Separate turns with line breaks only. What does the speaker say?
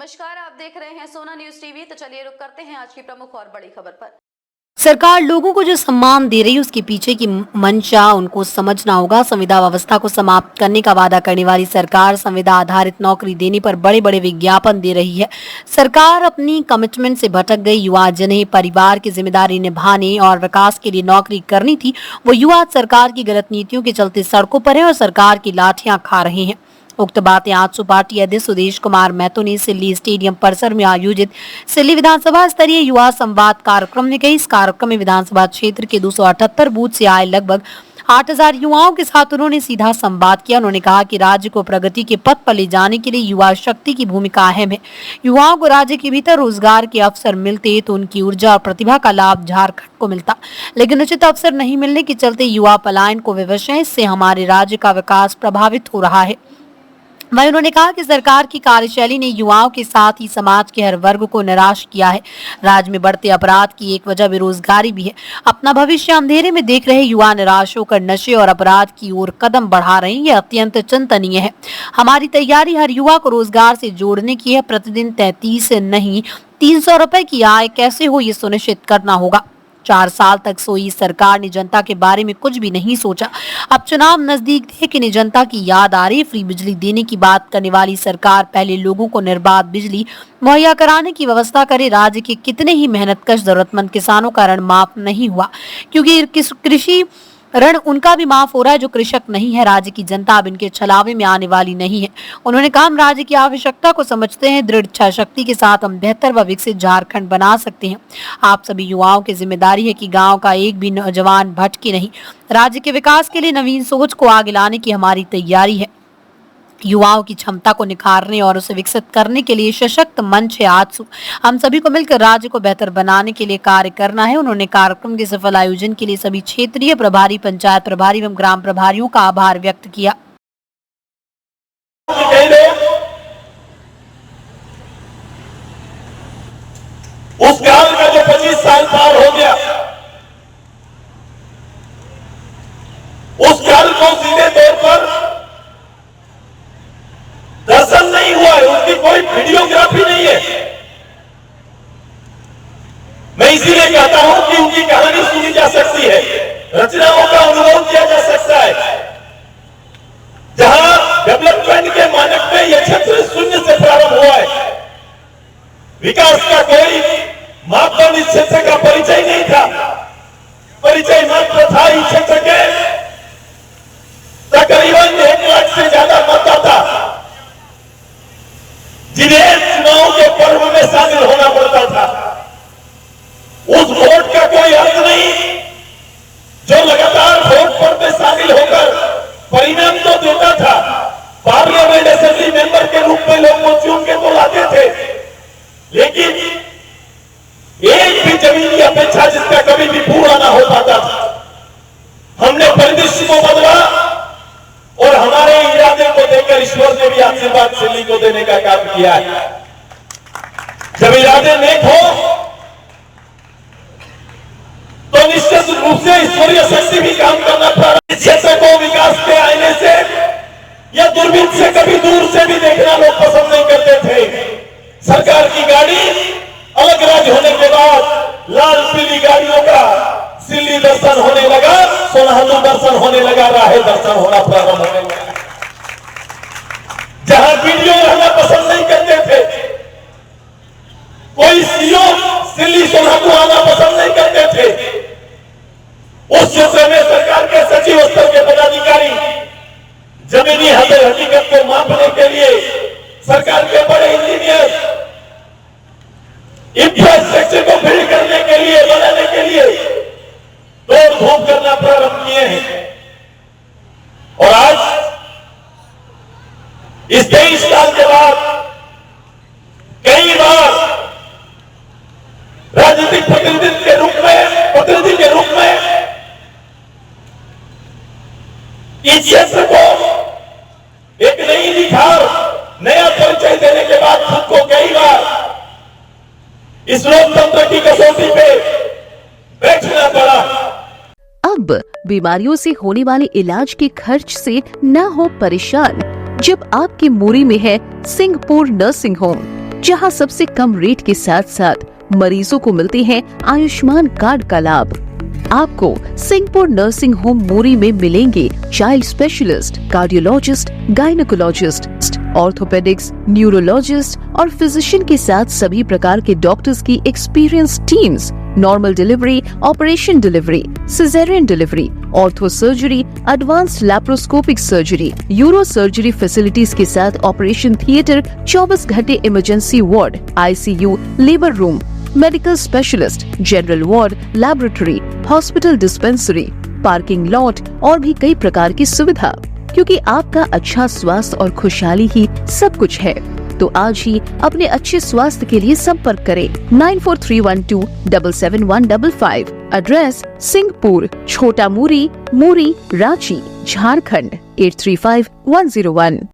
नमस्कार, आप देख रहे हैं सोना न्यूज टीवी। तो चलिए रुक करते हैं आज की प्रमुख और बड़ी खबर पर।
सरकार लोगों को जो सम्मान दे रही है उसके पीछे की मंशा उनको समझना होगा। संविदा व्यवस्था को समाप्त करने का वादा करने वाली सरकार संविदा आधारित नौकरी देने पर बड़े बड़े विज्ञापन दे रही है। सरकार अपनी कमिटमेंट से भटक गई। युवा जिन्हें परिवार की जिम्मेदारी निभाने और विकास के लिए नौकरी करनी थी, वो युवा सरकार की गलत नीतियों के चलते सड़कों पर है और सरकार की लाठियां खा रहे हैं। उक्त बातें आज पार्टी अध्यक्ष सुदेश कुमार महतो ने सिल्ली स्टेडियम परिसर में आयोजित सिल्ली विधानसभा स्तरीय युवा संवाद कार्यक्रम में कही। इस कार्यक्रम में विधानसभा क्षेत्र के 278 बूथ से आए लगभग 8000 युवाओं के साथ उन्होंने सीधा संवाद किया। उन्होंने कहा कि राज्य को प्रगति के पथ पर ले जाने के लिए युवा शक्ति की भूमिका अहम है। युवाओं को राज्य के भीतर रोजगार के अवसर मिलते तो उनकी ऊर्जा और प्रतिभा का लाभ झारखंड को मिलता, लेकिन उचित अवसर नहीं मिलने के चलते युवा पलायन को विवश है। इससे हमारे राज्य का विकास प्रभावित हो रहा है। वहीं उन्होंने कहा कि सरकार की कार्यशैली ने युवाओं के साथ ही समाज के हर वर्ग को निराश किया है। राज्य में बढ़ते अपराध की एक वजह बेरोजगारी भी है। अपना भविष्य अंधेरे में देख रहे युवा निराश होकर नशे और अपराध की ओर कदम बढ़ा रहे हैं। यह अत्यंत चिंतनीय है। हमारी तैयारी हर युवा को रोजगार से जोड़ने की है। प्रतिदिन 33 नहीं 300 रुपए की आय कैसे हो, ये सुनिश्चित करना होगा। 4 साल तक सोई सरकार ने जनता के बारे में कुछ भी नहीं सोचा। अब चुनाव नजदीक देख इन्हें जनता की याद आ रही। फ्री बिजली देने की बात करने वाली सरकार पहले लोगों को निर्बाध बिजली मुहैया कराने की व्यवस्था करे। राज्य के कितने ही मेहनतकश जरूरतमंद किसानों का ऋण माफ नहीं हुआ, क्योंकि कृषि ऋण उनका भी माफ हो रहा है जो कृषक नहीं है। राज्य की जनता अब इनके छलावे में आने वाली नहीं है। उन्होंने कहा, हम राज्य की आवश्यकता को समझते हैं। दृढ़ इच्छा शक्ति के साथ हम बेहतर व विकसित झारखंड बना सकते हैं। आप सभी युवाओं की जिम्मेदारी है कि गांव का एक भी नौजवान भटके नहीं। राज्य के विकास के लिए नवीन सोच को आगे लाने की हमारी तैयारी है। युवाओं की क्षमता को निखारने और उसे विकसित करने के लिए सशक्त मंच है आजसू। हम सभी को मिलकर राज्य को बेहतर बनाने के लिए कार्य करना है। उन्होंने कार्यक्रम के सफल आयोजन के लिए सभी क्षेत्रीय प्रभारी, पंचायत प्रभारी एवं ग्राम प्रभारियों का आभार व्यक्त किया।
उस काल का जो 25 साल पार हो गया, उस काल को सीधे तौर पर दर्शन नहीं हुआ है, उसकी कोई वीडियोग्राफी नहीं है। मैं इसीलिए कहता हूं कि उनकी कहानी सुनी जा सकती है, रचनाओं का अनुभव किया जा सकता है। जहां डेवलपमेंट के मानक में यह क्षेत्र शून्य से प्रारंभ हुआ है, विकास का कोई मापदंड इस क्षेत्र का परिचय नहीं था। परिचय मात्र था इस क्षेत्र के तकरीबन 1 लाख से ज्यादा मतदाता, जिन्हें चुनाव के पर्व में शामिल होना पड़ता था। उस वोट का कोई अर्थ नहीं जो लगातार वोट पर में शामिल होकर परिणाम तो देता था। पार्लियामेंट असेंबली मेंबर के रूप में लोग को चुन के तो लाते थे, लेकिन एक भी जमीनी अपेक्षा जिसका कभी भी पूरा ना हो पाता था। हमने परिदृश्य को बदला और हमारे इरादे को देखकर ईश्वर ने भी आशीर्वाद सिल्ली को देने का काम किया है। जब इरादे नेक हो तो निश्चित रूप से ईश्वरीय शक्ति भी काम करना प्रारंभ। इस क्षेत्र को विकास के आईने से या दूरबीन से कभी दूर से भी देखना लोग पसंद नहीं करते थे। सरकार की गाड़ी अलग राज्य होने के बाद लाल पीली गाड़ियों का सिल्ली दर्शन होने लगा, सोनाहालू दर्शन होने लगा, राहे दर्शन होना प्रारंभ होने लगा। जहां वीडियो रहना पसंद नहीं करते थे, कोई सीओ सिल्ली सोनाहालू आना पसंद नहीं करते थे, उस क्षेत्र में सरकार के सचिव स्तर के पदाधिकारी जमीनी हकीकत को मापने के लिए सरकार के बड़े इंजीनियर इंफ्रास्ट्रक्चर को बिल्ड करने के लिए, बनाने के लिए दौड़ धूप करना प्रारंभ किए हैं। और आज इस 23 साल के बाद कई बार राजनीतिक प्रतिनिधि के रूप में इस क्षेत्र को एक नई निखार, नया परिचय देने के बाद खुद को कई बार इस लोकतंत्र की कसौटी पे बैठना पड़ा।
अब बीमारियों से होने वाले इलाज के खर्च से न हो परेशान, जब आपकी मूरी में है सिंहपुर नर्सिंग होम। जहां सबसे कम रेट के साथ साथ मरीजों को मिलते हैं आयुष्मान कार्ड का लाभ। आपको सिंहपुर नर्सिंग होम मोरी में मिलेंगे child specialist, cardiologist, gynaecologist, orthopaedics, neurologist और फिजिशियन के साथ सभी प्रकार के डॉक्टर्स की experience teams, normal delivery, operation delivery, caesarean delivery, ortho surgery, advanced laparoscopic surgery, euro surgery facilities के साथ ऑपरेशन थिएटर, 24 घंटे emergency ward, ICU, labour room, medical specialist, general ward, laboratory, hospital dispensary, parking lot और भी कई प्रकार की सुविधा। क्योंकि आपका अच्छा स्वास्थ्य और खुशहाली ही सब कुछ है, तो आज ही अपने अच्छे स्वास्थ्य के लिए संपर्क करें 9431277155। एड्रेस सिंहपुर, छोटा मूरी, मूरी, रांची, झारखंड 835101।